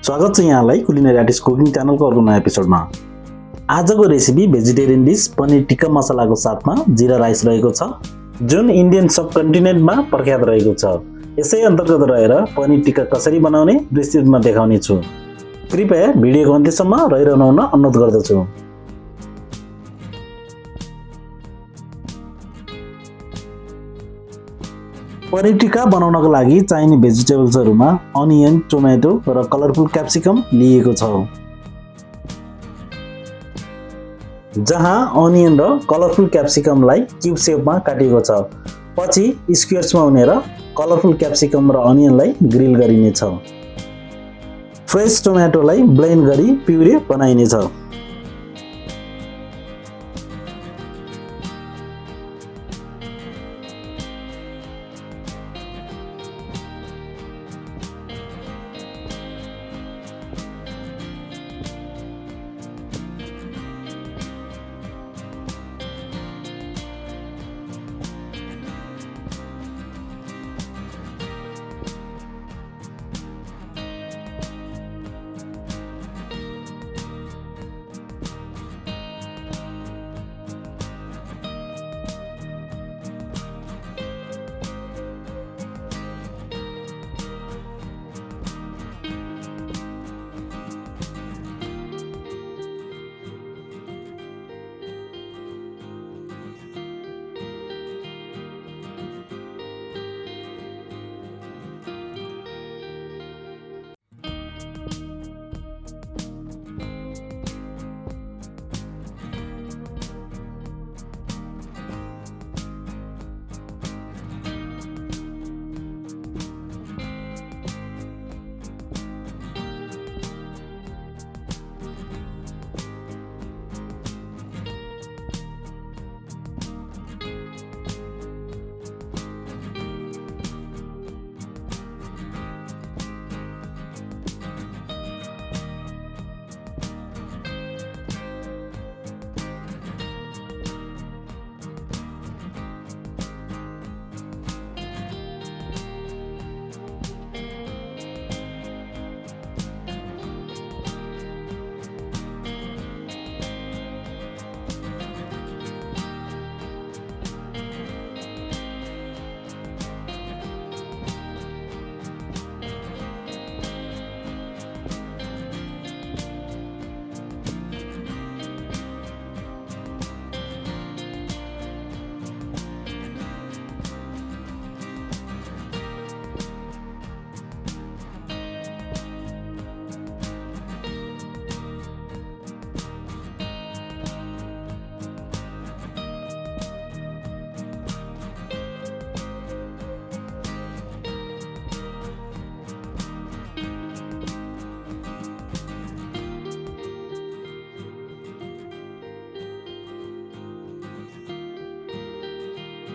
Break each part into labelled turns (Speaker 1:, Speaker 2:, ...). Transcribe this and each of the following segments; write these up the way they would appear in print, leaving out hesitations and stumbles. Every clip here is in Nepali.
Speaker 1: स्वागत छ यहाँलाई कुलिनरी आर्टिस्ट कुकिङ च्यानलको अर्को नयाँ एपिसोडमा। आजको recipe vegetarian dish paneer tikka मसालाको साथमा जीरा राइस रहेको छ, जुन इन्डियन सब कन्टिनेन्टमा प्रख्यात रहेको छ। यसै अन्तर्गत रहेर पनीर टिक्का कसरी बनाउने विस्तृतमा देखाउने छु। कृपया भिडियोको अन्त्यसम्म रहिरहनु हुन अनुरोध गर्दछु। पनीर टिक्का बनाउनको लागि चाहिने भेजिटेबल्सहरुमा अनियन, टोमेटो र कलरफुल क्याप्सिकम लिएको छ। जहाँ अनियन र कलरफुल क्याप्सिकमलाई क्यूब शेपमा काटिएको छ, पछि स्क्वायर्समा उनेर कलरफुल क्याप्सिकम र अनियनलाई ग्रिल गरिनेछ। फ्रेश टोमेटोलाई ब्लेन्ड गरी प्युरे बनाइनेछ।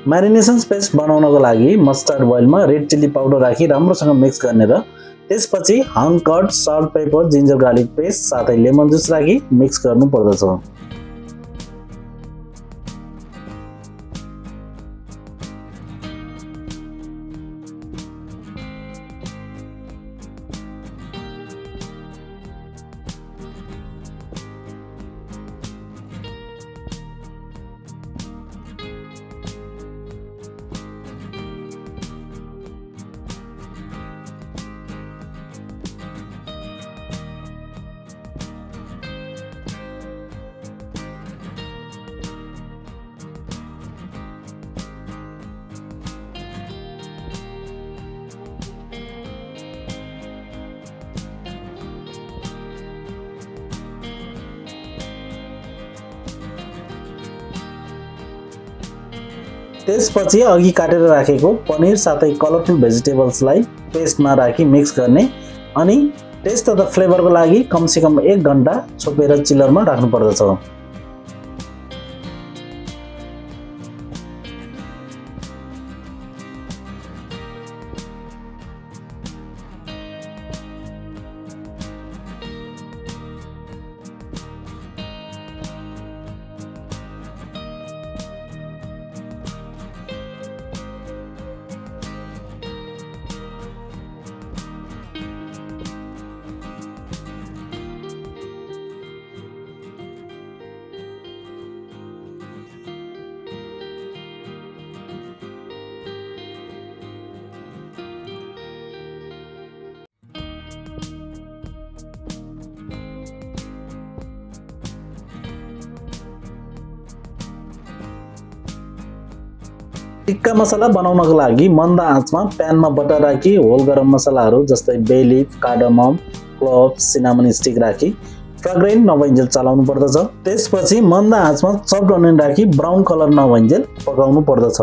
Speaker 1: म्यारिनेसन पेस्ट बनाउनको लागि मस्टर्ड ओइलमा रेड चिल्ली पाउडर राखी राम्रोसँग मिक्स गर्ने र त्यसपछि hung curd, salt, pepper, ginger garlic paste साथै लेमन जुस राखी मिक्स गर्नु पर्दछ। त्यसपछि अघि काटेर राखेको पनिर साथै कलरफुल भेजिटेबल्सलाई पेस्टमा राखी मिक्स गर्ने अनि टेस्ट तथा फ्लेभरको लागि कमसेकम 1 घण्टा छोपेर चिलरमा राख्नु पर्दछ। टिक्का मसला बनाउनको लागि मन्दा आँचमा प्यानमा बटर राखी होल गरम मसलाहरू जस्तै बे लिफ, कार्डमम, क्लोभ, सिनामन स्टिक राखी फ्रेग्रेन्ट नभइन्जेल चलाउनु पर्दछ। त्यसपछि मन्दा आँचमा चप्ड अनियन राखी ब्राउन कलर नभइन्जेल पकाउनु पर्दछ।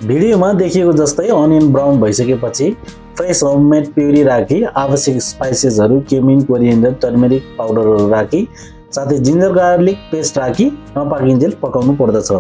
Speaker 1: भिडियोमा देखिएको जस्तै अनियन ब्राउन भइसकेपछि फ्रेस होममेड प्युरी राखी आवश्यक स्पाइसेसहरू क्युमिन, कोरिएन्डर, टर्मेरिक पाउडरहरू राखी साथै जिन्जर गार्लिक पेस्ट राखी नपाकिन्जेल पकाउनु पर्दछ।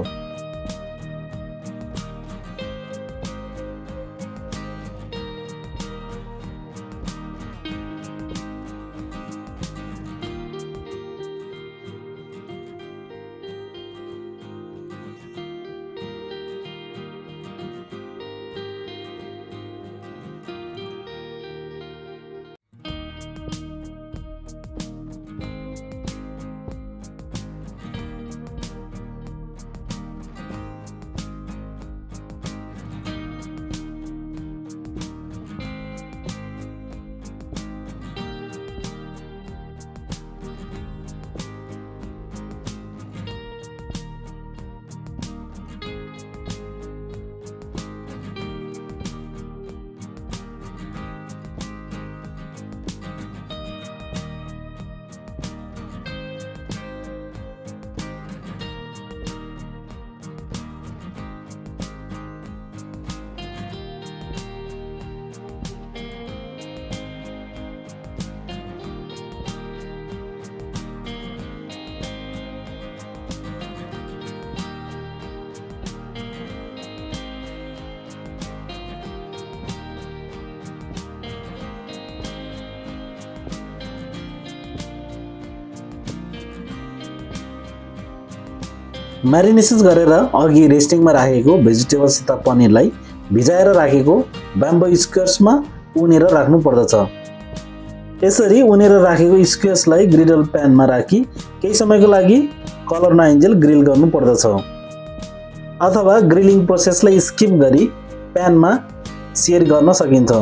Speaker 1: म्यारिनेसन गरेर अघि रेस्टिङमा राखेको भेजिटेबल्स तथा पनिरलाई भिजाएर राखेको ब्याम्बो स्क्वायर्समा उनेर राख्नु पर्दछ। यसरी उनेर राखेको स्क्वायर्सलाई ग्रिडल प्यानमा राखी केही समयको लागि कलर नआइन्जेल ग्रिल गर्नु पर्दछ अथवा ग्रिलिङ प्रोसेसलाई स्किप गरी प्यानमा सेयर गर्न सकिन्छ।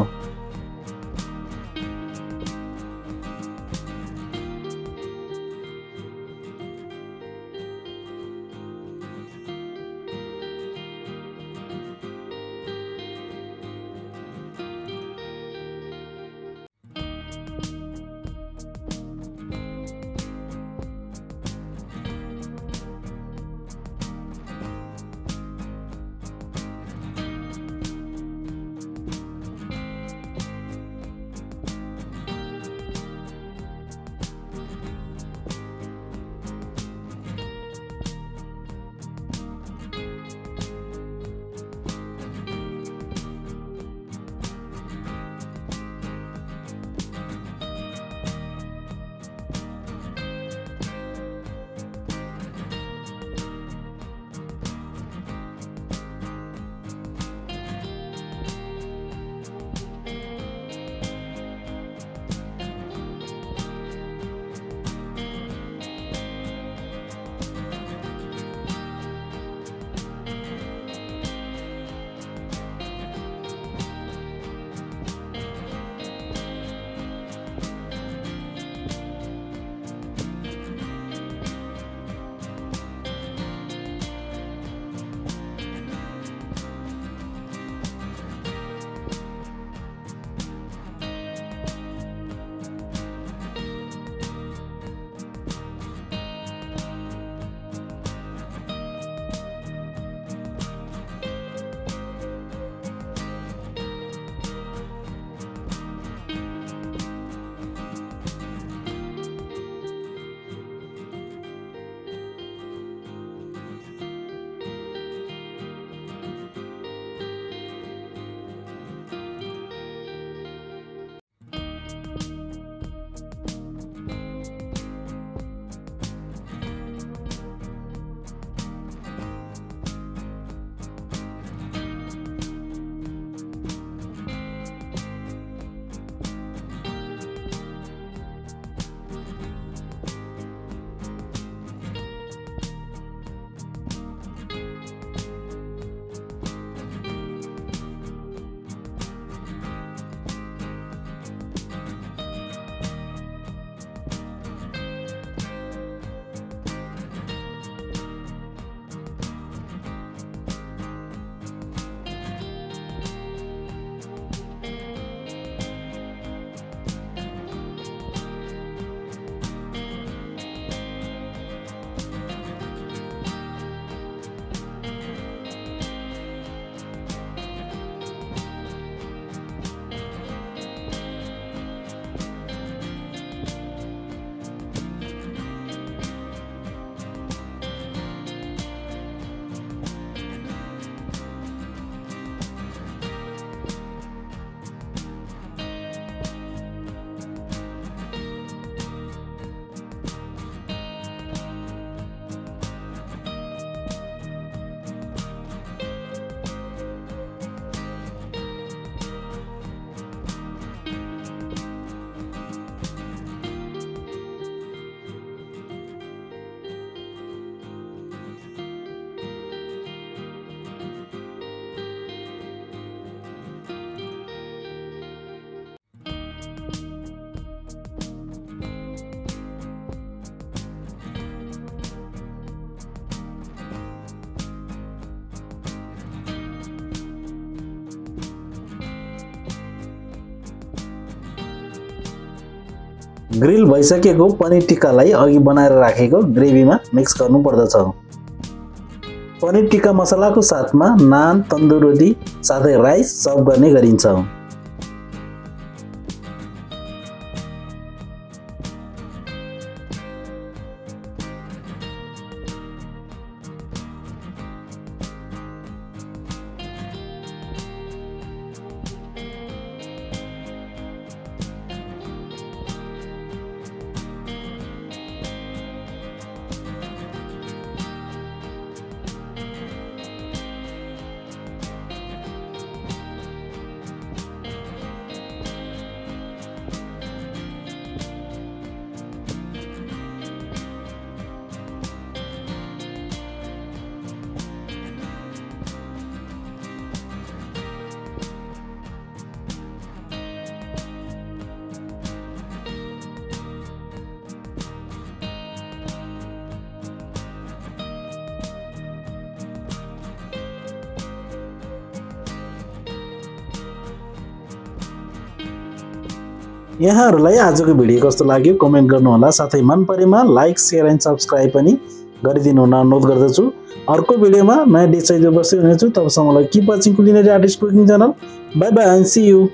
Speaker 1: ग्रिल भइसकेको पनीर टिक्कालाई अघि बनाएर राखेको ग्रेभीमा मिक्स गर्नु पर्दछ। पनीर टिक्का मसलाको साथमा नान, तन्दुर रोटी साथै राइस सर्भ गर्ने गरिन्छ। यहाँहरूलाई आजको भिडियो कस्तो लाग्यो कमेन्ट गर्नुहोला। साथै मन परेमा लाइक, शेयर एन्ड सब्स्क्राइब पनि गरिदिनु हुन अनुरोध गर्दछु। अर्को भिडियोमा नयाँ डिस सहित उपस्थित हुनेछु। तबसम्मलाई keep watching culinary artist cooking channel. Bye bye and see you.